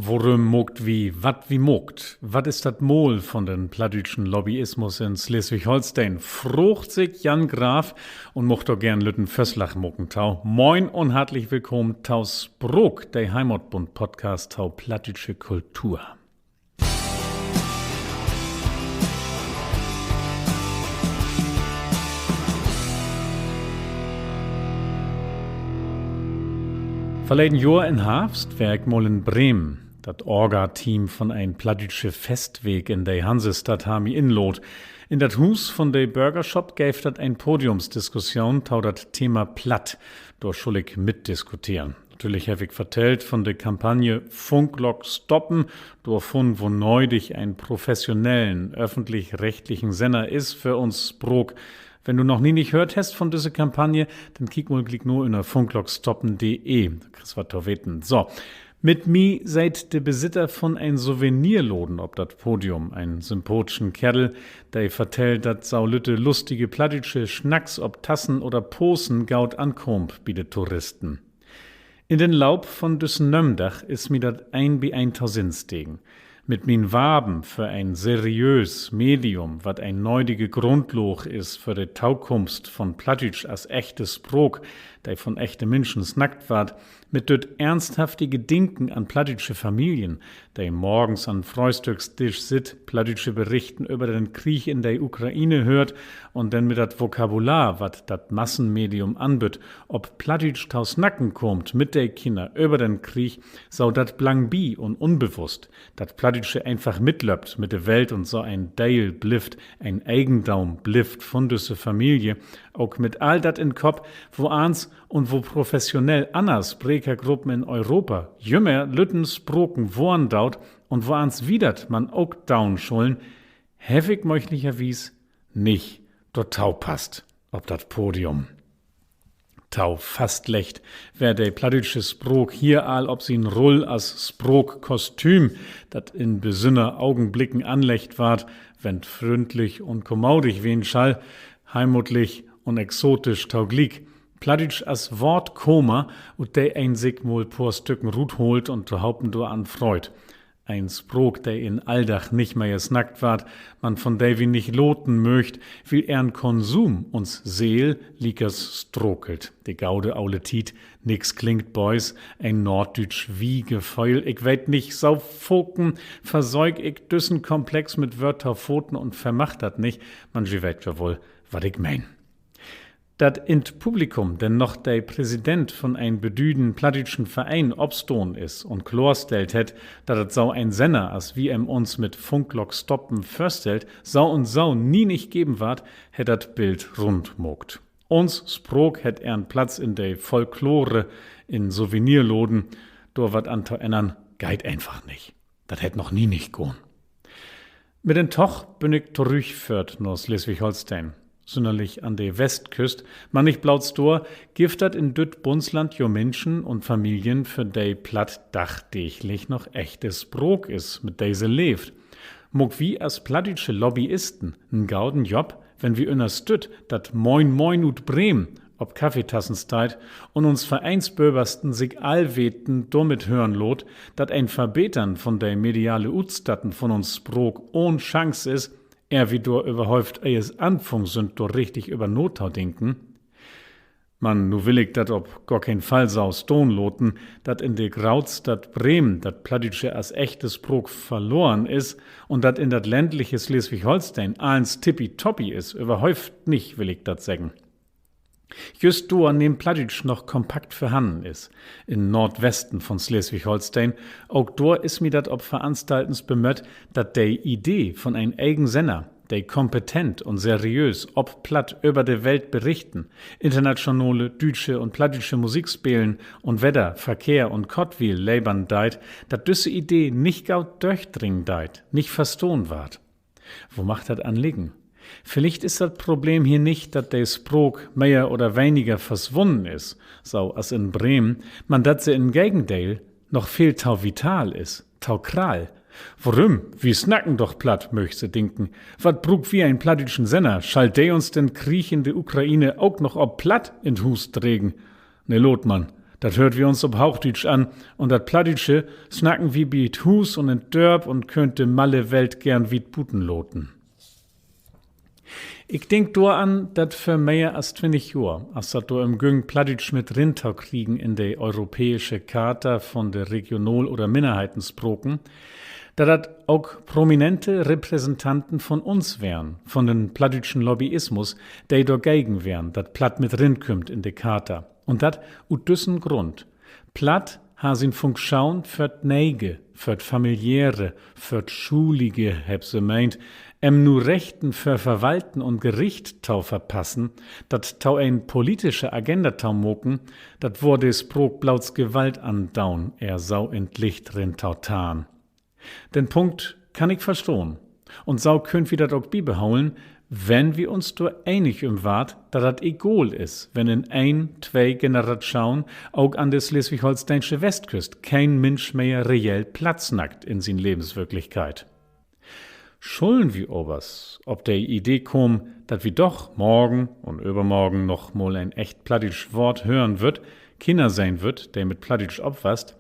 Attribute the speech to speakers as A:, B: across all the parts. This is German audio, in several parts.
A: Worum mogt wie mogt? Wat ist dat Mol von den plattdütschen Lobbyismus in Schleswig-Holstein? Frucht sich Jan Graf und mocht doch gern Lütten Fösslach mucken tau. Moin und herzlich willkommen taus Brok, der Heimatbund-Podcast tau plattdütsche Kultur. Verleden Jahr in Herbst wär ich mal in Bremen. Dat Orga-Team von ein plattdütsche Festweg in der Hansestadt hami inlot. In dat Hus von der Burgershop gäf dat ein Podiumsdiskussion tau dat Thema Platt. Dort schul ich mitdiskutieren. Natürlich hab ich vertellt von der Kampagne Funklock stoppen, davon, wo neudig ein professionellen, öffentlich-rechtlichen Sender ist für uns Brok. Wenn du noch nie nicht hört hast von dieser Kampagne, dann klick nur in der funklockstoppen.de. Da kriegst du was zu wissen. So. Mit mir seid der Besitzer von ein Souvenirloden ob dat Podium, ein sympatischen Kerl, der vertellt, dat saulütte lustige plattdütsche Schnacks ob Tassen oder Posen gaut ankommt, bi de Touristen. In den Laub von düssen Nömdach is mir dat ein bi 1000 stegen. Mit min Waben für ein seriös Medium, wat ein neudige Grundloch is für de Taukunft von Plattdütsch als echtes Sprog, der von echte Menschen snackt ward, mit döt ernsthaftige Dinken an plattdütsche Familien, der morgens an Frühstückstisch sit, plattdütsche Berichten über den Krieg in der Ukraine hört und dann mit dat Vokabular, wat dat Massenmedium anbüt, ob Plattdütsch taus Nacken kommt mit der Kinder über den Krieg, sau dat blang bi und unbewusst, dat Plattdütsche einfach mitlöppt mit der Welt und so ein Deil blifft, ein Eigendaum blifft von düsse Familie, auch mit all dat in Kopf, wo ans und wo professionell anders Brekergruppen in Europa jümmer Lütten Sproken worn daut und wo ans widert man auch down schullen, heftig möglicherwies nicht dort tau passt, ob dat Podium. Tau fast lecht, wer der plattdütsche Sprog hier all ob sie n Rull as Sprog-Kostüm, dat in besünner Augenblicken anlecht ward, wenn fründlich und kommaudig wie n Schall, heimutlich und exotisch tauglich, plattdütsch as Wort Koma und der ein sich mol por Stücken Rut holt und zu haupten du an freut. Ein Sprog, der in Alldach nicht mehr gesnackt ward, man von der wie nicht loten möcht, wie ern Konsum uns Seel liekers strokelt. Die gaude aule Tiet, nix klingt boys, ein Norddütsch wie Gefeul, ich weet nicht, sau Foken, versäug ich düssen Komplex mit Wörter Pfoten und vermacht dat nicht, man weet ja wohl, wat ich mein. Dat int Publikum denn noch der Präsident von ein bedüden plattdütschen Verein obstohn is und klorstellt het, dat et sau ein Senner, as wie uns mit Funklock stoppen förstelt, sau und sau nie nicht geben ward, het dat Bild rund mogt. Uns Sprog het ern Platz in der Folklore, in Souvenirloden, do wat an to ändern, geit einfach nicht. Dat het noch nie nicht gohn. Mit den Toch bin ich terüchführt no Schleswig-Holstein. Sonderlich an der Westküst, man nicht blaut's Dor, giftet in düt Bundsland jo Menschen und Familien, für dei platt dachtäglich noch echtes Brok is, mit dei se lebt. Mog wie as plattdütsche Lobbyisten n gauden Job, wenn wir unterstüt, dat Moin Moin ut Bremen, ob Kaffeetassenzeit, und uns Vereinsböbersten sich allweten domit hören lot, dat ein Verbetern von dei mediale Utstatten von uns Brok ohn Chance is, wie du überhäuft eies Anfang sind du richtig über Notau denken. Man, nu will ich dat ob gar kein Fall saus loten, dat in de Grautstadt Bremen dat plattdütsche as echtes Brok verloren is und dat in dat ländliche Schleswig-Holstein allens tippitoppi is, überhäuft nicht, will ich dat sagen. Just du an dem Plattdütsch noch kompakt vorhanden is, in Nordwesten von Schleswig-Holstein, auch dort is mir dat ob Veranstaltens bemött, dat de Idee von ein eigen Senner, de kompetent und seriös ob platt über de Welt berichten, internationale dütsche und plattdütsche Musik spielen und Wetter, Verkehr und Kottwil labern deit, dat düsse Idee nicht gaut durchdringen deit, nicht verstohn ward. Wo macht dat anliegen? Vielleicht ist das Problem hier nicht, dass der Sprog mehr oder weniger verschwunden ist, so als in Bremen, man dat se in Gegendale noch viel tau vital is, tau kral. Worum? Wir snacken doch platt, möchte denken. Wat brug wie ein plattdütschen Senner, schall de uns den Krieg in der Ukraine auch noch ob platt in Hus trägen? Ne Lotmann, Dat hört wir uns ob Hauchdütsch an und dat Plattdütsche snacken wie biet Hus und in Dörp und könnte malle Welt gern wie Buten loten. Ich denk do an, dat für mehr als 20 Jahr, als dat do im Güng Plattdütsch mit Rintau kriegen in de europäische Charta von de Regional- oder Minderheitensproken, da dat auch prominente Repräsentanten von uns wären, von den plattdütschen Lobbyismus, die dagegen wären, dat Platt mit rin kümmt in de Charta. Und dat ut düssen Grund. Platt ha sin Funktion fürt Neige, fürt familiäre, fürt schulige, heb se meint, nu Rechten für Verwalten und Gericht tau verpassen, dat tau ein politische Agenda tau moken, dat wurde es prog blauts Gewalt andaun, sau entlicht rin tau tan. Den Punkt kann ich verstohn. Und sau könnt wir dat auch bibehauen, wenn wir uns do einig wart, dat dat egal is, wenn in 2 Generationen auch an der schleswig-holsteinische Westküst kein Mensch mehr reell Platz nackt in sin Lebenswirklichkeit. Schulden wir obers, ob der Idee kom, dat wir doch morgen und übermorgen noch mal ein echt plattdütsch Wort hören wird, Kinder sein wird, der mit plattdütsch obwasst,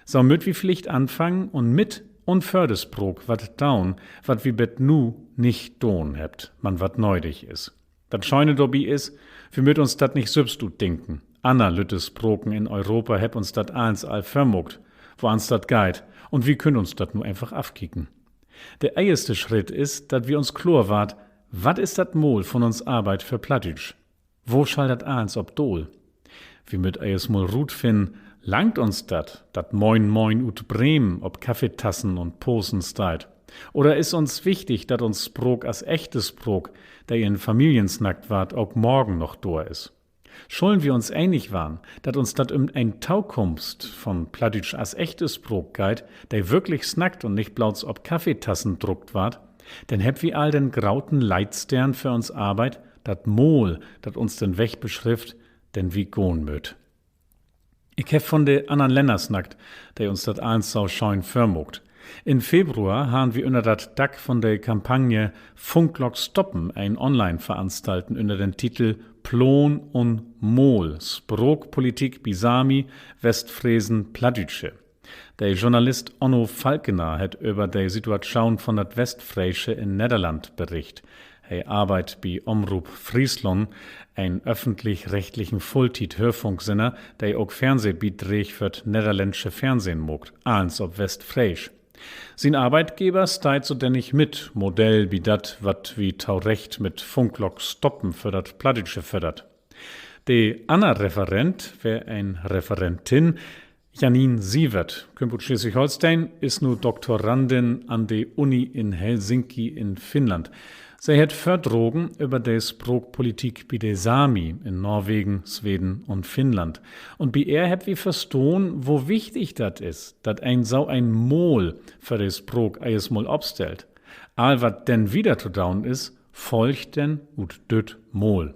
A: so müt wir Pflicht anfangen und mit und Fördesprog wat daun, wat wir bet nu nicht don hebt, man wat neudig is. Dat scheune dobi is, wir müt uns dat nicht substut denken. Anna Lüttes Proken in Europa heb uns dat eins all vermogt, wo ans dat geit, und wir können uns dat nu einfach afkicken. Der erste Schritt ist, dat wir uns klar wart, wat is dat Mol von uns Arbeit für Plattdütsch? Wo schall dat eins ob Dol? Wir müt eis mal Rut finden, langt uns dat Moin Moin ut Bremen ob Kaffeetassen und Posen steit? Oder is uns wichtig, dat uns Sprog as echtes Sprog, der in Familiensnackt wart, auch morgen noch do is? Schulden wir uns einig waren, dat uns dat ein Taukumst von Plattdütsch as echtes Sprog geit, der wirklich snackt und nicht blauts ob Kaffeetassen druckt wart, denn heb wir all den grauten Leitstern für uns Arbeit, dat Mol, dat uns den Weg beschrift, denn wie gohn möt. Ich hef von de anderen Länder snackt, der uns dat eins sau scheun vermogt. In Februar haben wir unter dat Dack von der Kampagne Funklock stoppen ein Online veranstalten unter den Titel Plon und Mol, Sprogpolitik Bisami, Westfriesen, Plattdütsche. Der Journalist Onno Falkener hat über die Situation von dat Westfriesche in Nederland bericht. Er arbeitet bei Omroep Friesland, ein öffentlich-rechtlichen Volltit-Hörfunksender, der auch Fernsehbeiträge für das niederländische Fernsehen mogt, eins ob Westfriesisch. Sein Arbeitgeber steit so denn nicht mit, Modell wie dat, wat wie taurecht mit Funklock stoppen für dat Plattdütsche fördert. Die Anna Referent, wär ein Referentin, Janine Sievert, Kümput Schleswig-Holstein, ist nu Doktorandin an der Uni in Helsinki in Finnland. Sie hat Verdrogen über die Sprogpolitik bei de Sami in Norwegen, Schweden und Finnland. Und bei er habt wir verstohn, wo wichtig dat is, dat ein sau ein Mol für de Sprog eis Mol obstellt. All wat denn wieder zu down is, folgt denn ut düt Mol.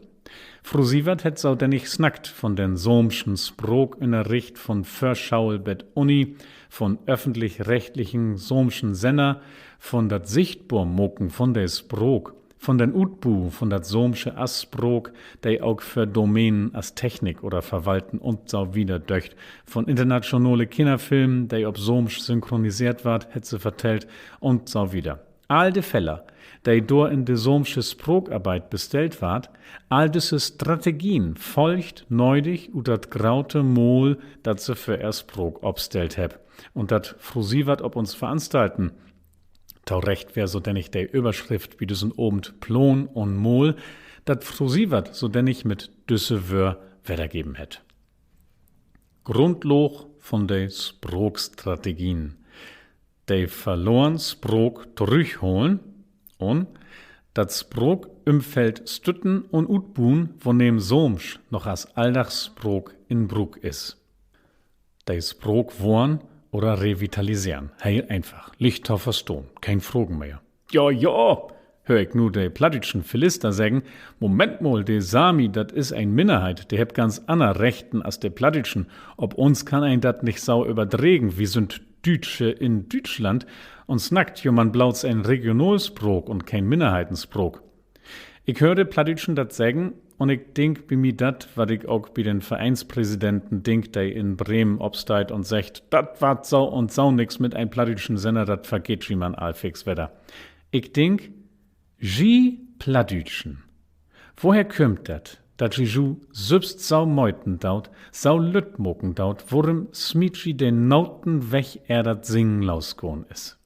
A: Frau Sievert het sau denn nicht snackt von den somschen Sprog in der Richt von Verschaul bet Uni, von öffentlich-rechtlichen somschen Senner, von dat Sichtbarmoken von der Sprog, von den Utbu, von dat somsche Asprog, der auch für Domänen als Technik oder Verwalten und so wieder döcht, von internationale Kinderfilmen, der ob somsch synchronisiert ward, hätt sie vertellt und so wieder. All de Fälle, der dor in de somsche Sprogarbeit bestellt ward, all diese Strategien folgt neudig ut dat graute Mol, dat sie für er Sprog obstellt heb. Und dat Frau Sievert ob uns veranstalten. Tau recht wär so denn ich der Überschrift wie düssen obend Plon und Mol, dat Frau Sievert so denn ich mit düsse Wör wiedergeben hätt. Grundloch von de Sprogstrategien. De verloren Sprog zurückholen und dat Sprog im Feld stütten und utbun, wo neben somsch noch as Alldachssprog in Brug is. De Sprog worn oder revitalisieren. Hey, einfach. Licht auf verstohn. Kein Fragen mehr. Ja, hör ich nur de plattdütschen Philister sagen, Moment mal, de Sami, dat is ein Minderheit, der hebt ganz ander Rechten als de plattdütschen. Ob uns kann ein dat nicht sau überdregen, wir sind Dütsche in Deutschland und snackt jemand blauts ein Regionalsprog und kein Minderheitensprog. Ich hörte Plattdütschen dat sagen, und ich denk bei mir dat, wat ich auch bei den Vereinspräsidenten denk, der in Bremen obsteigt und sagt, dat wat so und so nix mit ein plattdütschen Sender, dat vergeht wie man allfix wetter. Ich denk, Plattdütschen. Woher kümmt dat Jeju sübst sau meuten daut, sau lüttmoken daut, worum Smitchi den Nauten weg dat Singen lausgohn is?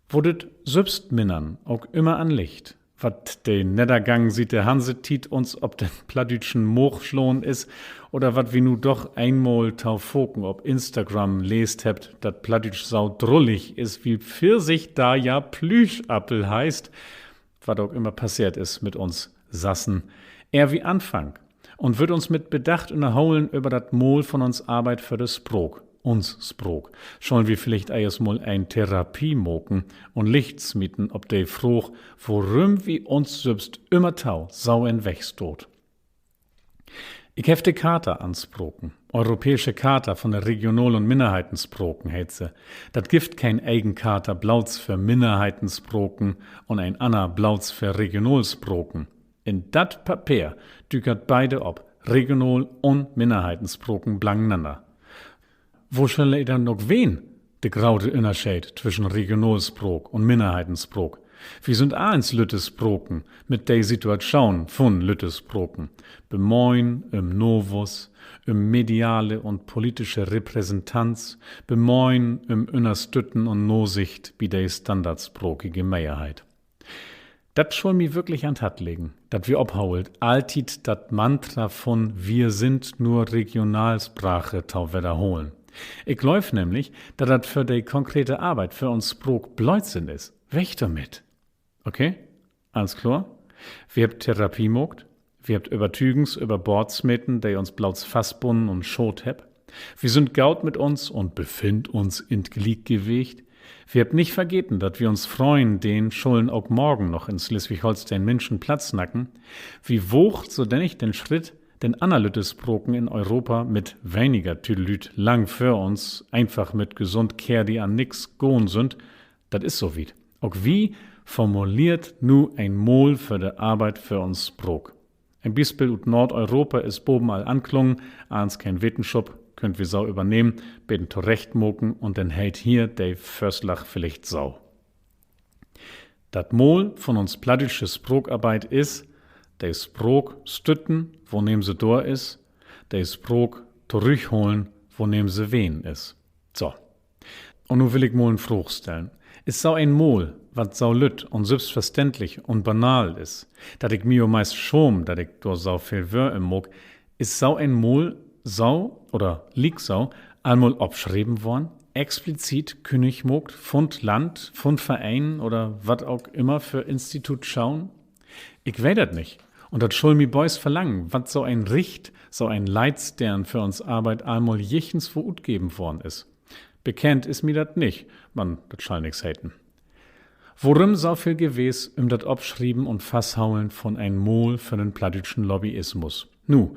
A: Wo dit sübst Minnern auch immer an Licht. Wat den Niedergang sieht der Hansetit uns ob den plattdütschen Mochschlohn is oder wat wie nu doch einmal taufoken ob Instagram lest hebt, dat plattdütsch sau drullig is, wie Pfirsich da ja Plüschappel heißt, wat auch immer passiert is mit uns Sassen, eher wie Anfang und wird uns mit Bedacht unterholen über dat Mol von uns Arbeit für das Sprog, uns Sprog. Sollen wir vielleicht mal ein Therapie moken und Lichts mieten, ob de froh, worum wie uns selbst immer tau, sau en Wechstot. Ich hef de Charta ansproken, europäische Charta von der Regional- und Minderheitensproken hetze. Dat gift kein Eigencharta Blauts für Minderheitensproken und ein Anna Blauts für Regionalsproken. In dat Papier dükert beide ob, Regional- und Minderheitensproken blangeinander. Wo soll er dann noch wen, de graute Unterschied zwischen Regionalsprok und Minderheitensprok? Wir sind eins Lüttesproken mit der Situation von Lüttesproken. Bemoin, im Novus, im mediale und politische Repräsentanz, bemoin, im Unterstütten und Nosicht wie der standardsprokige Mehrheit. Dat soll mir wirklich an Tat legen, dat wir obhault, altit dat Mantra von wir sind nur Regionalsprache tau wiederholen. Ich läuf nämlich, dat dat für die konkrete Arbeit für uns Sprok Blödsinn is. Weg damit. Okay? Alles klar? Wir habt Therapie mogt, wir habt Übertügens über Bord smitten, der uns blauts Fassbunnen und Schot heb. Wir sind gaut mit uns und befind uns in Gliedgewicht. Wir habt nicht vergeten, dat wir uns freuen, den Schulden auch morgen noch in Schleswig-Holstein Menschen Platz nacken. Wie wocht so denn ich den Schritt, den Analytisproken in Europa mit weniger Tüdelüt lang für uns, einfach mit gesund Kehr, die an nix gohn sind, dat is so weit. Auch wie formuliert nu ein Mol für de Arbeit für uns Sprok. Ein Beispiel ut Nordeuropa is boben all anklungen, ahns kein Wetenschub, könnt wir sau übernehmen, beten zurechtmoken und dann hält hier der Förslach vielleicht sau. Dat Mol von uns plattdütsche Sprokarbeit is, der Sprok stütten, wo nehm se dor is, der Sprok zurückholen, wo nehm se wen is. So. Und nu will ich mal einen Fruch stellen. Ist sau ein Mol, wat sau lütt und selbstverständlich und banal is, dat ich mir meist schom, dat ich do sau viel wör im Mog, ist sau ein Mol sau oder lieg sau einmal obschrieben worden, explizit König mogt, Fund Land, Fund Verein oder wat auch immer für Institut schauen? Ich weiß dat nicht. Und dat soll mi Boys verlangen, wat so ein Richt, so ein Leitstern für uns Arbeit einmal jichens vor Ut geben worden is. Bekannt is mi dat nicht, man, dat schall nix hätten. Worum so viel gewes dat Obschrieben und Fasshaulen von ein Mol für den plattdütschen Lobbyismus? Nu,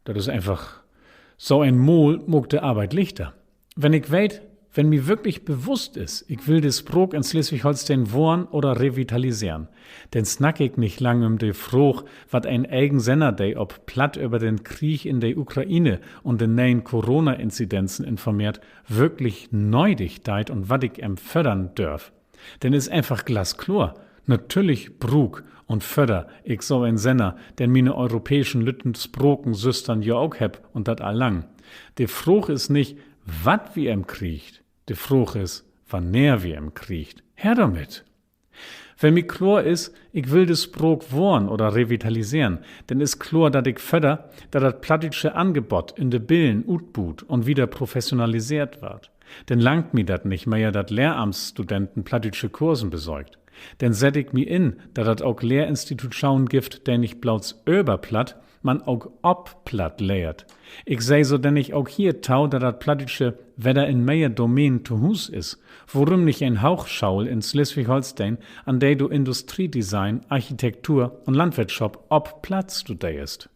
A: dat is einfach so ein Mol mogt de Arbeit lichter. Wenn ich weet, wenn mir wirklich bewusst ist, ich will des Sprok in Schleswig-Holstein wohnen oder revitalisieren, denn snack ich nicht lang de Fruch, wat ein eigen Senner day ob platt über den Krieg in der Ukraine und den neuen Corona-Inzidenzen informiert, wirklich neudig deit und wat ich fördern dörf. Denn is einfach glasklar. Natürlich brug und föder ich so ein Senner, denn meine europäischen Lütten Sproken Süstern ja auch heb und dat allang. De Fruch is nicht, wat wie kriegt. De Fruch is, wann näher wie kriegt. Her damit. Wenn mir klar is, ich will des Sprok wohnen oder revitalisieren, denn is klar, dat ich föder, dat dat plattdütsche Angebot in de Billen utbut und wieder professionalisiert wird. Denn langt mi dat nicht mehr, dat Lehramtsstudenten plattdütsche Kursen besorgt. Denn set ich mi in, dat dat auch Lehrinstitut schauen gift, der nicht blauts öberplatt, man auch obplatt lehrt. Ich seh so denn ich auch hier tau, dat plattdütsche weder in mehr Domänen zu Hus is, worum nicht ein Hauchschaul in Schleswig-Holstein, an der du Industriedesign, Architektur und Landwirtschaft obplatt studierst.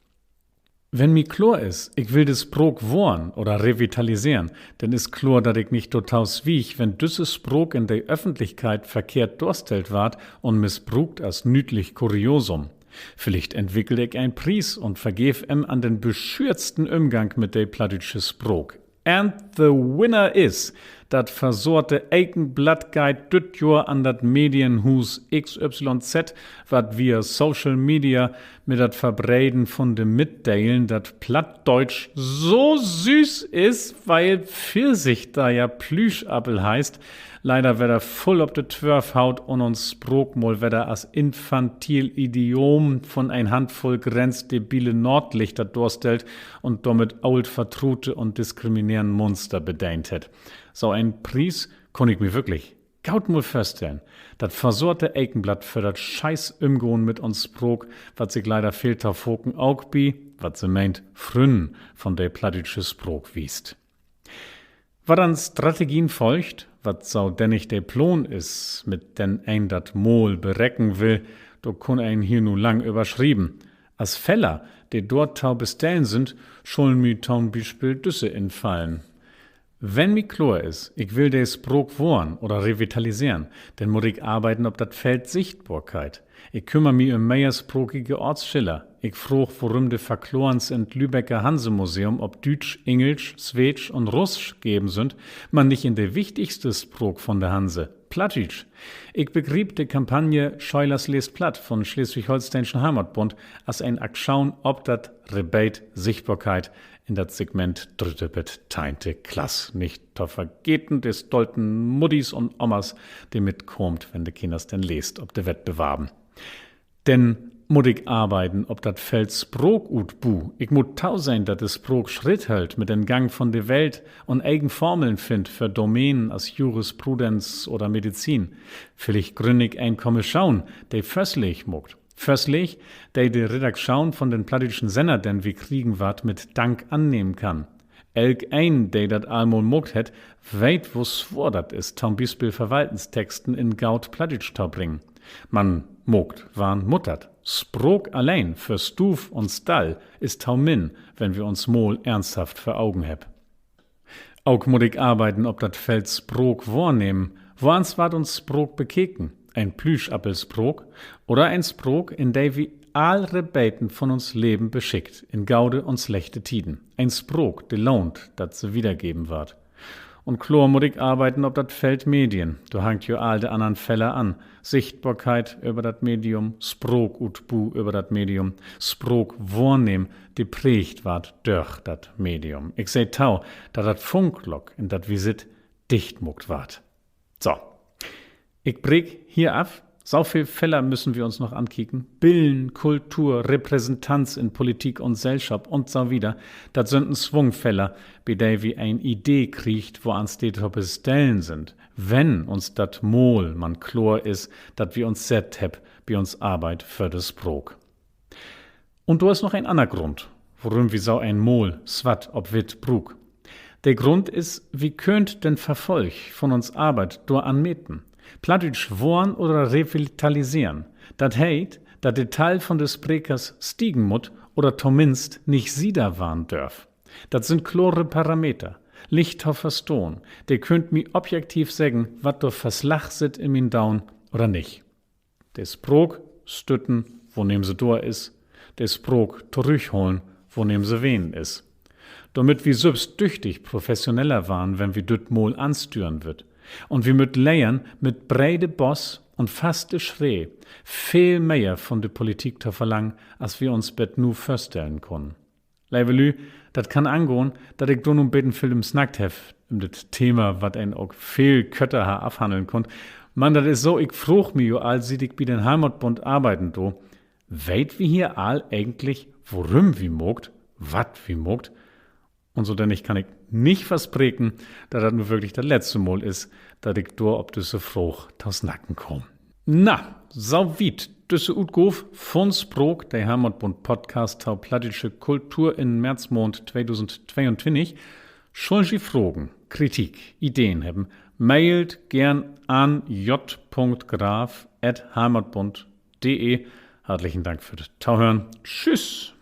A: Wenn mi klar is, ich will des Sprok wohnen oder revitalisieren, dann is klar, dat ich nicht total wiech, wenn düsses Sprok in der Öffentlichkeit verkehrt durstellt ward und missbrucht als nütlich Kuriosum. Vielleicht entwickle ich ein Pries und vergef an den beschürzten Umgang mit de plattdütsche Sprog. And the winner is, dat versorte Eikenblattguide düt Jahr an dat Medienhus XYZ, wat wir Social Media mit dat Verbreiten von dem Mitteilen, dat Plattdeutsch so süß is, weil Pfirsich da ja Plüschappel heißt. Leider wär da voll ob de Twörfhaut und uns Sprogmol wär da as infantil Idiom von ein Handvoll grenzdebile Nordlichter durstellt und damit old vertrute und diskriminierenden Monster bedeint hätt. So ein Pries konn ich mir wirklich gaut mal vorstellen. Dat versorte Eikenblatt für dat scheiß Umgehen mit uns Sprog, wat sich leider fehlt auf Hoken auch bi, wat se meint frünn von der plattdütsche Sprog wiest. Wat an Strategien folgt, wat so denn nicht der Plan is, mit den ein dat Mol berecken will, do kun ein hier nu lang überschrieben. As Feller, die dort tau bestellen sind, schollen mi taun Beispiel Düsse infallen. Wenn mi klar is, ich will des Sprog wohren oder revitalisieren, dann muss ich arbeiten ob dat Feld Sichtbarkeit. Ich kümmere mich meiersprogige Ortsschiller. Ich frug, worum de Verklorens in Lübecker Hansemuseum ob Dütsch, Englisch, Swedisch und Russisch geben sind, man nicht in de wichtigste Sprog von der Hanse, Plattdeutsch. Ich begrieb de Kampagne Scheulers lest Platt von Schleswig-Holsteinischen Heimatbund als ein Akschaun ob dat Rebate Sichtbarkeit in dat Segment dritte Bett teinte Klass. Nicht zu vergeten des stolten Muttis und Omas, die mitkommt, wenn de Kinders denn lest, ob de Wettbewerben. Denn muss ich arbeiten, ob dat Feld Sprog ut bu. Ich muss tau sein, dat de Sprog Schritt hält mit den Gang von der Welt und eigen Formeln find für Domänen als Jurisprudenz oder Medizin. Vielleicht gründig ein Kommission, der fösslich muckt. Fösslich, der die Redaktion von den plattdütschen Sender denn wie kriegen wat mit Dank annehmen kann. Elk ein, der dat almol muckt het, weit wo swor dat is, zum Beispiel Verwaltenstexten in Gaut Plattdütsch tau bringen. Man mogt, waren muttert. Sprog allein für Stuf und Stall ist taumin, wenn wir uns mol ernsthaft vor Augen heb. Auch muss ich arbeiten, ob dat Feld Sprog wahrnehmen, woans ward uns Sprog bekeken? Ein Plüschappelsprog oder ein Sprog, in der wir all Rebeten von uns Leben beschickt, in Gaude und schlechte Tiden. Ein Sprog, de lohnt, dat se wiedergeben ward. Und klar muss ich arbeiten ob dat Feld Medien. Du hangt jo all de anderen Fälle an. Sichtbarkeit über dat Medium, Sprog ut bu über dat Medium, Sprog wahrnehmen, die prägt ward durch dat Medium. Ich seh tau, dat Funklock in dat Visit dicht muckt ward. So. Ich breg hier ab. So viel Fälle müssen wir uns noch ankicken. Billen, Kultur, Repräsentanz in Politik und Gesellschaft und so wieder. Das sind Zwungfälle, bei der wir eine Idee kriegt, wo ans die bestellen sind. Wenn uns dat Mol man klar ist, dat wir uns set heb, bei uns Arbeit für das Sprog. Und du hast noch ein anderer Grund, warum wir so ein Mol, swat, ob wit, brug. Der Grund ist, wie könnt denn Verfolg von uns Arbeit do anmeten? Plattdeutsch wohren oder revitalisieren. Dat heit, dat de Teil von des Sprekers stiegen mut oder zumindest nicht sieder waren dörf. Dat sind klare Parameter. Licht auf verstohn. De könnt mi objektiv sagen, wat do verslach sit in min Daun oder nicht. Des Sprog stütten, wo nehm se dor is. Des Sprog zurückholen, wo nehm se wen is. Damit wir selbst düchtig professioneller waren, wenn wir düt Mol anstüren wird. Und wir müt leiern mit breide Boss und faste Schree viel mehr von der Politik zu verlangen, als wir uns bet nu vorstellen können. Leivelü, dat kann angehen, dat ich do nun beten Film snackt hef, das Thema, wat ein auch viel Kötterhaar abhandeln konnt. Man, dat is so, ich frug mi jo all, sied ich bei den Heimatbund arbeiten do. Weit wie hier all eigentlich, worum wie mogt, wat wie mogt? Und so denn ich kann ich nicht versprechen, dass das nur wirklich das letzte Mal ist, dass ich da ob diese Frucht taus Nacken komm. Na, so weit, diese Utgof von Sprog, der Heimatbund Podcast tau plattdeutsche Kultur in Märzmond 2022. Schuldige Fragen, Kritik, Ideen haben, mailt gern an j.graf@heimatbund.de. Herzlichen Dank für das Tauhören. Tschüss.